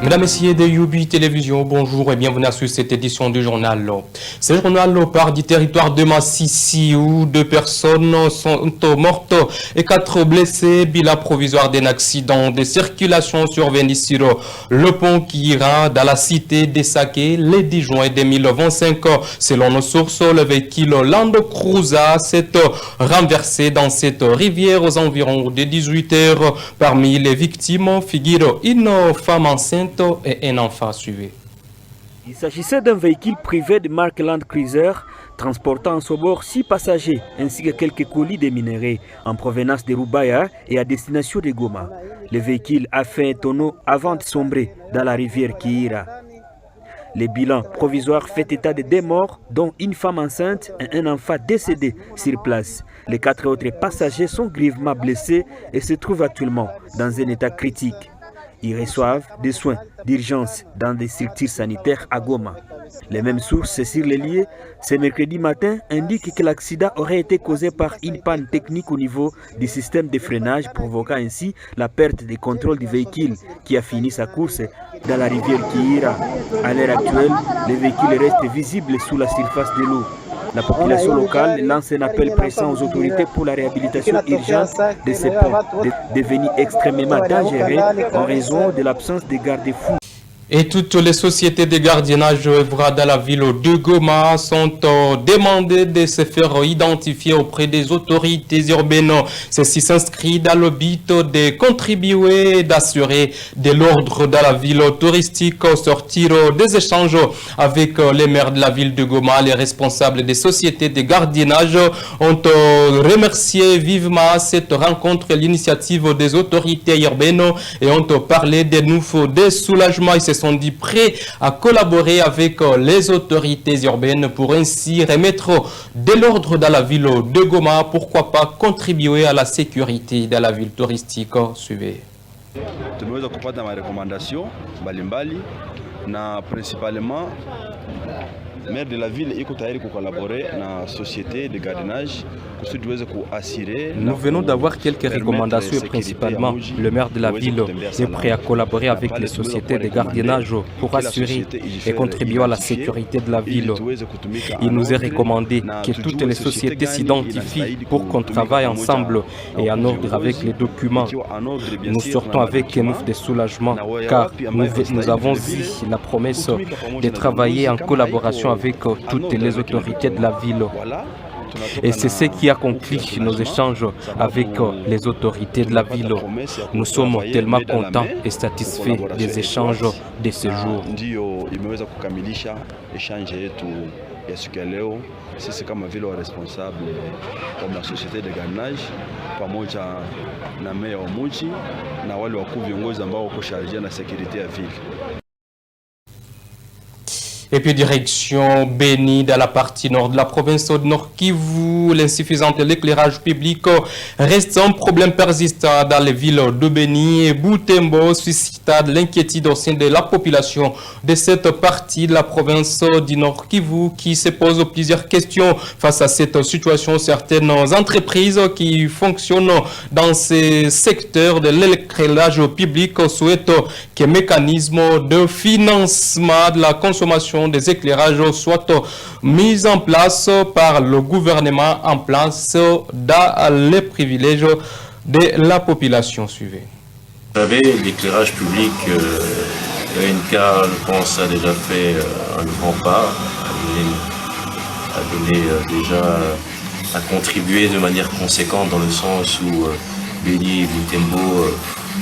Mesdames, Messieurs de Youbi Télévision, bonjour et bienvenue à cette édition du journal. Ce journal part du territoire de Massissi où 2 personnes sont mortes et 4 blessées. Bilan provisoire d'un accident de circulation survenu sur le pont qui ira dans la cité des Saké le 10 juin 2025. Selon nos sources, le véhicule Land Cruiser s'est renversé dans cette rivière aux environs de 18 heures. Parmi les victimes figurent une femme enceinte et un enfant suivi. Il s'agissait d'un véhicule privé de marque Land Cruiser transportant en son bord 6 passagers ainsi que quelques colis de minerais en provenance de Rubaya et à destination de Goma. Le véhicule a fait un tonneau avant de sombrer dans la rivière Kiira. Le bilan provisoire fait état de 2 morts, dont une femme enceinte et un enfant décédé sur place. Les 4 autres passagers sont grièvement blessés et se trouvent actuellement dans un état critique. Ils reçoivent des soins d'urgence dans des structures sanitaires à Goma. Les mêmes sources sur les lieux, ce mercredi matin, indiquent que l'accident aurait été causé par une panne technique au niveau du système de freinage, provoquant ainsi la perte de contrôle du véhicule qui a fini sa course dans la rivière Kiira. À l'heure actuelle, le véhicule reste visible sous la surface de l'eau. La population locale lance un appel pressant aux autorités pour la réhabilitation urgente de ces ponts, devenus extrêmement dangereux en raison de l'absence de garde-fous. Et toutes les sociétés de gardiennage œuvrant dans la ville de Goma sont demandées de se faire identifier auprès des autorités urbaines. Ceci s'inscrit dans le but de contribuer et d'assurer de l'ordre dans la ville touristique, sortir des échanges avec les maires de la ville de Goma. Les responsables des sociétés de gardiennage ont remercié vivement cette rencontre et l'initiative des autorités urbaines et ont parlé des soulagements. Ils se sont dit prêts à collaborer avec les autorités urbaines pour ainsi remettre de l'ordre dans la ville de Goma, pourquoi pas contribuer à la sécurité de la ville touristique. Suivez. Tumeweza kupata marekomandasyon mbalimbali na principalement maire de la ville iko tayari kukolaborer na société de gardiennage. Nous venons d'avoir quelques recommandations et principalement le maire de la ville est prêt à collaborer avec les sociétés de gardiennage pour assurer et contribuer à la sécurité de la ville. Il nous est recommandé que toutes les sociétés s'identifient pour qu'on travaille ensemble et en ordre avec les documents. Nous sortons avec un ouf de soulagement car nous avons eu la promesse de travailler en collaboration avec toutes les autorités de la ville. Et c'est ce qui accomplit nos échanges avec les autorités de la ville. Nous sommes tellement contents et satisfaits des échanges de ce jour. Sisi kama vile wa responsable wa société de gardiennage pamoja na meya wa mji na wale wakuu viongozi ambao wako chargé na sécurité ya ville. Et puis direction Beni dans la partie nord de la province de Nord Kivu, l'insuffisance de l'éclairage public reste un problème persistant dans les villes de Beni et Butembo, suscita de l'inquiétude au sein de la population de cette partie de la province du Nord Kivu qui se pose plusieurs questions face à cette situation. Certaines entreprises qui fonctionnent dans ces secteurs de l'éclairage public souhaitent que mécanisme de financement de la consommation des éclairages soient mis en place par le gouvernement en place dans les privilèges de la population. Suivez. Vous savez, l'éclairage public, l'ENK, je pense, a déjà fait un grand pas, a contribué de manière conséquente dans le sens où Beni et Butembo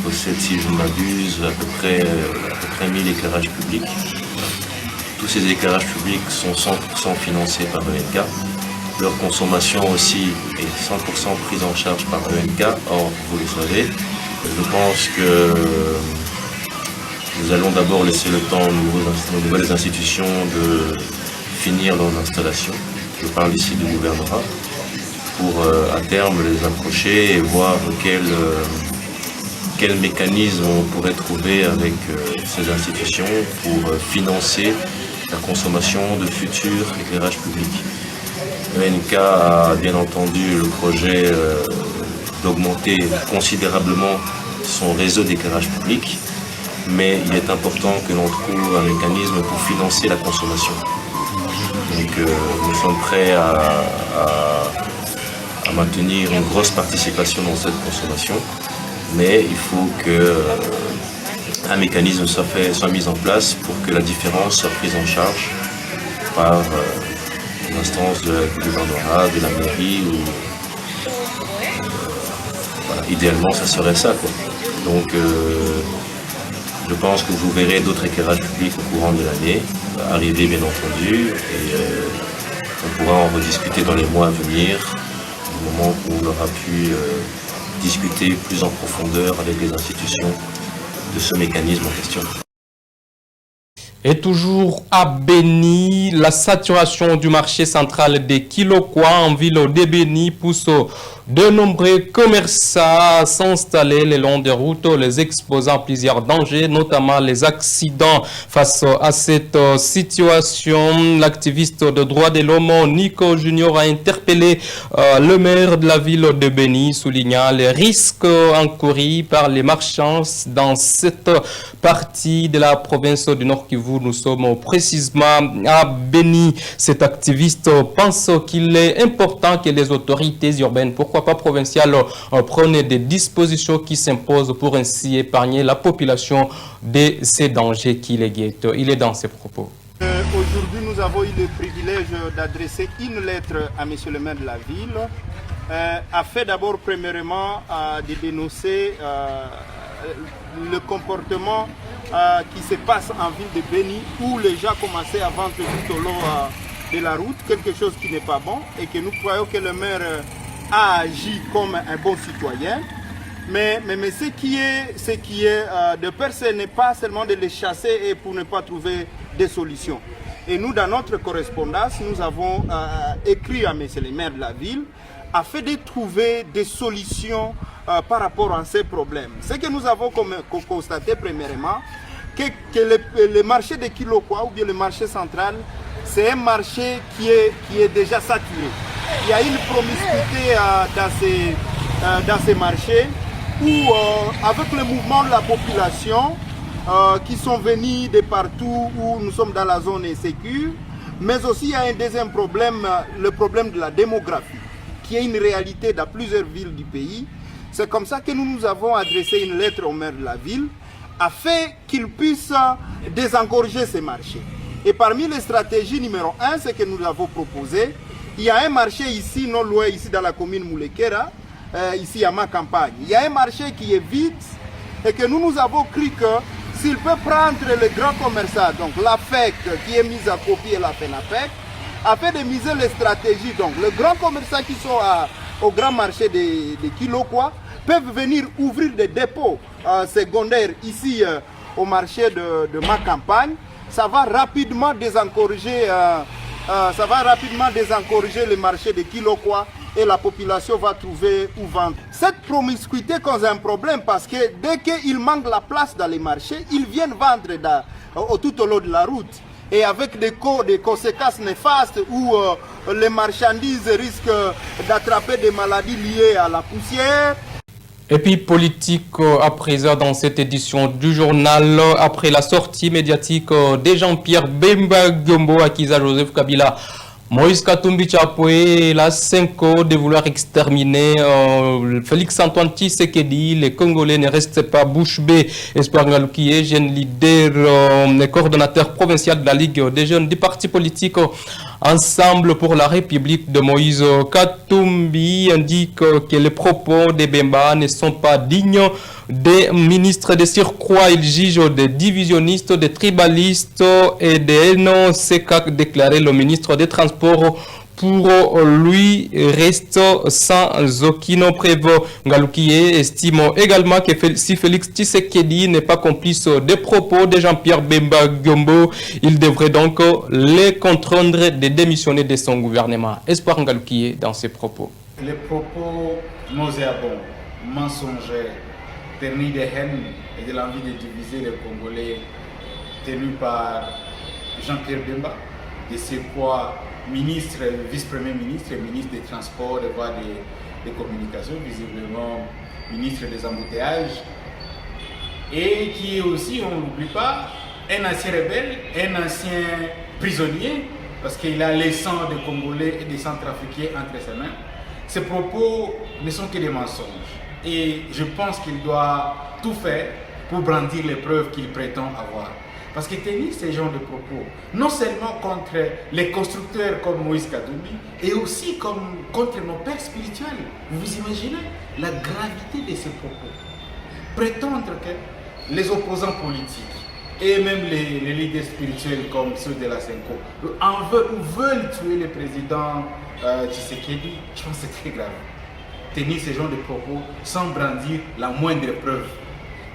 possèdent, si je ne m'abuse, à peu près 1000 éclairages publics. Tous ces éclairages publics sont 100% financés par l'ENK. Leur consommation aussi est 100% prise en charge par l'ENK. Or, vous le savez, je pense que nous allons d'abord laisser le temps aux nouvelles institutions de finir leurs installations. Je parle ici du gouvernement pour à terme les approcher et voir quel mécanisme on pourrait trouver avec ces institutions pour financer la consommation de futurs éclairages publics. l'ENK a bien entendu le projet d'augmenter considérablement son réseau d'éclairage public mais il est important que l'on trouve un mécanisme pour financer la consommation. Donc nous sommes prêts à maintenir une grosse participation dans cette consommation, mais il faut qu'un mécanisme soit mis en place pour que la différence soit prise en charge par l'instance du gouvernorat, de la mairie. Voilà, idéalement, ça serait ça, quoi. Donc je pense que vous verrez d'autres éclairages publics au courant de l'année arriver, bien entendu, et on pourra en rediscuter dans les mois à venir, au moment où on aura pu discuter plus en profondeur avec les institutions de ce mécanisme en question. Et toujours à Béni, la saturation du marché central des Kilokwa en ville de Béni pousse de nombreux commerçants à s'installer le long des routes, les exposant à plusieurs dangers, notamment les accidents. Face à cette situation, l'activiste de droits de l'homme Nico Junior a interpellé le maire de la ville de Béni, soulignant les risques encourus par les marchands dans cette partie de la province du Nord Kivu. Nous sommes précisément à Béni. Cet activiste pense qu'il est important que les autorités urbaines, pourquoi pas provinciales, prennent des dispositions qui s'imposent pour ainsi épargner la population de ces dangers qui les guettent. Il est dans ses propos. Aujourd'hui, nous avons eu le privilège d'adresser une lettre à M. le maire de la ville, afin d'abord, premièrement, de dénoncer le comportement qui se passe en ville de Béni, où les gens commençaient à vendre tout au long de la route, quelque chose qui n'est pas bon, et que nous croyons que le maire a agi comme un bon citoyen. Mais ce qui est de peur, ce n'est pas seulement de les chasser et pour ne pas trouver des solutions. Et nous, dans notre correspondance, nous avons écrit à M. le maire de la ville afin de trouver des solutions par rapport à ces problèmes. Ce que nous avons constaté premièrement, que le marché de Kilokwa ou bien le marché central, c'est un marché qui est déjà saturé. Il y a une promiscuité dans ces marchés où, avec le mouvement de la population qui sont venus de partout où nous sommes dans la zone insécure, mais aussi il y a un deuxième problème, le problème de la démographie, qui est une réalité dans plusieurs villes du pays. C'est comme ça que nous avons adressé une lettre au maire de la ville afin qu'il puisse désengorger ces marchés. Et parmi les stratégies numéro 1, ce que nous avons proposé, il y a un marché ici, non loin, ici dans la commune Moulekera, ici à ma campagne. Il y a un marché qui est vide et que nous avons cru que s'il peut prendre les grands commerçants, donc la FEC qui est mise à profit et la FENAPEC, afin de miser les stratégies, donc les grands commerçants qui sont au grand marché de Kilokwa peuvent venir ouvrir des dépôts secondaires ici au marché de ma campagne. Ça va rapidement désencourager le marché de Kilokwa et la population va trouver où vendre. Cette promiscuité cause un problème parce que dès qu'il manque la place dans les marchés, ils viennent vendre tout au long de la route. Et avec des conséquences néfastes où les marchandises risquent d'attraper des maladies liées à la poussière. Et puis politique à présent dans cette édition du journal, après la sortie médiatique de Jean-Pierre Bemba Gombo, accusé à Joseph Kabila, Moïse Katumbi Chapoué, la 5 de vouloir exterminer Félix Antoine Tshisekedi, les Congolais ne restent pas bouche bée. Espoir Ngaloukié, jeune leader, coordonnateur provincial de la Ligue des jeunes du parti politique Ensemble pour la République de Moïse Katumbi, indique que les propos de Bemba ne sont pas dignes des ministres de surcroît. Il juge des divisionnistes, des tribalistes et des haineux. C'est qu'a déclaré le ministre des Transports. Pour lui, reste sans aucune preuve. Ngaloukié estime également que si Félix Tshisekedi n'est pas complice des propos de Jean-Pierre Bemba Gombo, il devrait donc les contraindre de démissionner de son gouvernement. Espoir Ngaloukié dans ses propos. Les propos nauséabonds, mensongers, ternis de haine et de l'envie de diviser les Congolais tenus par Jean-Pierre Bemba, de c'est quoi ministre, vice-premier ministre, ministre des Transports, des voies de communication, visiblement ministre des embouteillages, et qui est aussi, on ne l'oublie pas, un ancien rebelle, un ancien prisonnier, parce qu'il a les sangs des Congolais et des Centrafricains entre ses mains. Ces propos ne sont que des mensonges. Et je pense qu'il doit tout faire pour brandir les preuves qu'il prétend avoir. Parce que tenir ce genre de propos, non seulement contre les constructeurs comme Moïse Katumbi, et aussi contre nos pères spirituels. Vous imaginez la gravité de ces propos. Prétendre que les opposants politiques et même les leaders spirituels comme ceux de la Senko veulent tuer le président Tshisekedi, je pense que c'est très grave. Tenir ce genre de propos sans brandir la moindre preuve.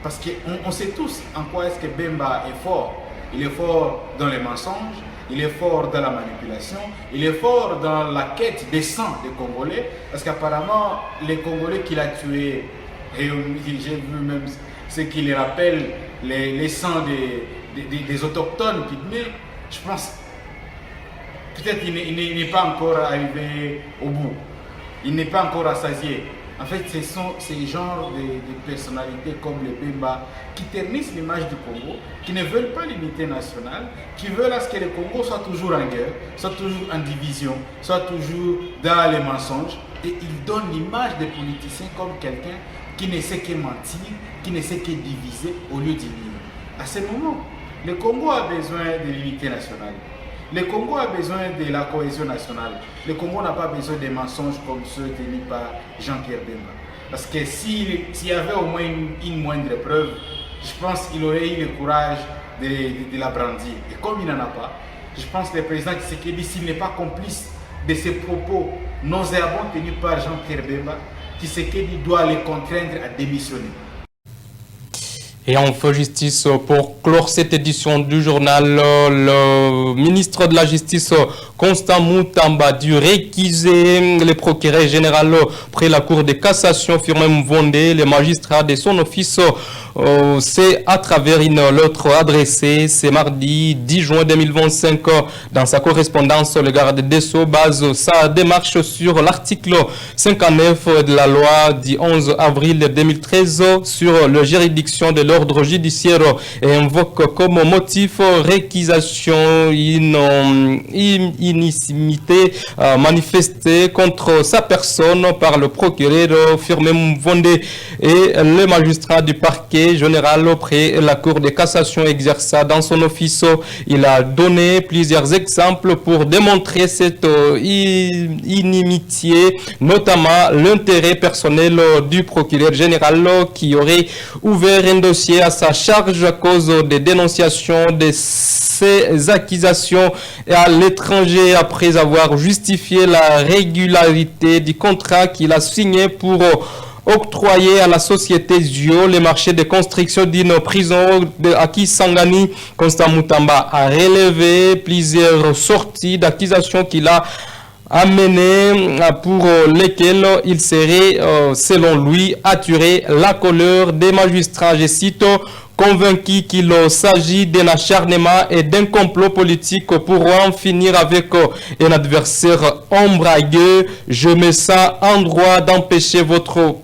Parce qu'on sait tous en quoi est-ce que Bemba est fort. Il est fort dans les mensonges, il est fort dans la manipulation, il est fort dans la quête des sangs des Congolais. Parce qu'apparemment, les Congolais qu'il a tués, et j'ai vu même ce qui les rappelle les sangs des autochtones pygmées, je pense peut-être qu'il n'est pas encore arrivé au bout. Il n'est pas encore rassasié. En fait, ce sont ces genres de personnalités comme les Bemba qui ternissent l'image du Congo, qui ne veulent pas l'unité nationale, qui veulent à ce que le Congo soit toujours en guerre, soit toujours en division, soit toujours dans les mensonges. Et ils donnent l'image des politiciens comme quelqu'un qui ne sait que mentir, qui ne sait que diviser au lieu d'unir. À ce moment, le Congo a besoin de l'unité nationale. Le Congo a besoin de la cohésion nationale. Le Congo n'a pas besoin des mensonges comme ceux tenus par Jean-Pierre Bemba. Parce que s'il y avait au moins une moindre preuve, je pense qu'il aurait eu le courage de la brandir. Et comme il n'en a pas, je pense que le président Tshisekedi, s'il n'est pas complice de ces propos nauséabonds tenus par Jean-Pierre Bemba, Tshisekedi doit les contraindre à démissionner. Et enfin, justice, pour clore cette édition du journal, le ministre de la Justice, Constant Mutamba, dû réquiser le procureur général près la Cour de cassation, Firmin Mvondé, les magistrats de son office. C'est à travers une lettre adressée ce mardi 10 juin 2025. Dans sa correspondance, le garde des Sceaux base sa démarche sur l'article 59 de la loi du 11 avril 2013 sur la juridiction de l'ordre judiciaire et invoque comme motif réquisition inimité manifestée contre sa personne par le procureur Firmin Mvondé et le magistrat du parquet général auprès de la Cour de cassation exerça dans son office. Il a donné plusieurs exemples pour démontrer cette inimitié, notamment l'intérêt personnel du procureur général qui aurait ouvert un dossier à sa charge à cause des dénonciations de ces accusations à l'étranger après avoir justifié la régularité du contrat qu'il a signé pour octroyer à la société Zio les marchés de construction d'une prison à Kisangani. Constant Mutamba a relevé plusieurs sorties d'accusations qu'il a amenées pour lesquelles il serait, selon lui, attiré la colère des magistrats. Je cite, convaincu qu'il s'agit d'un acharnement et d'un complot politique pour en finir avec un adversaire ombrageux. Je me sens en droit d'empêcher votre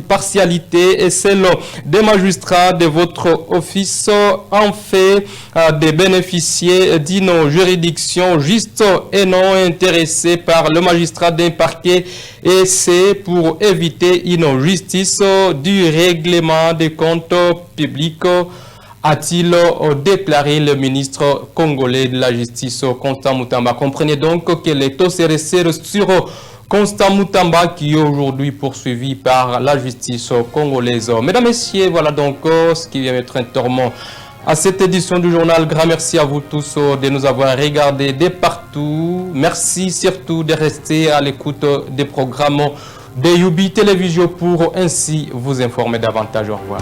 partialité et celle des magistrats de votre office en fait de bénéficier d'une juridiction juste et non intéressée par le magistrat d'un parquet, et c'est pour éviter une justice du règlement des comptes publics, a-t-il déclaré le ministre congolais de la Justice, Constant Mutamba. Comprenez donc que les taux se resserrent sur Constant Mutamba qui est aujourd'hui poursuivi par la justice congolaise. Mesdames, Messieurs, voilà donc ce qui vient mettre un terme à cette édition du journal. Grand merci à vous tous de nous avoir regardés de partout. Merci surtout de rester à l'écoute des programmes de Youbi Télévision pour ainsi vous informer davantage. Au revoir.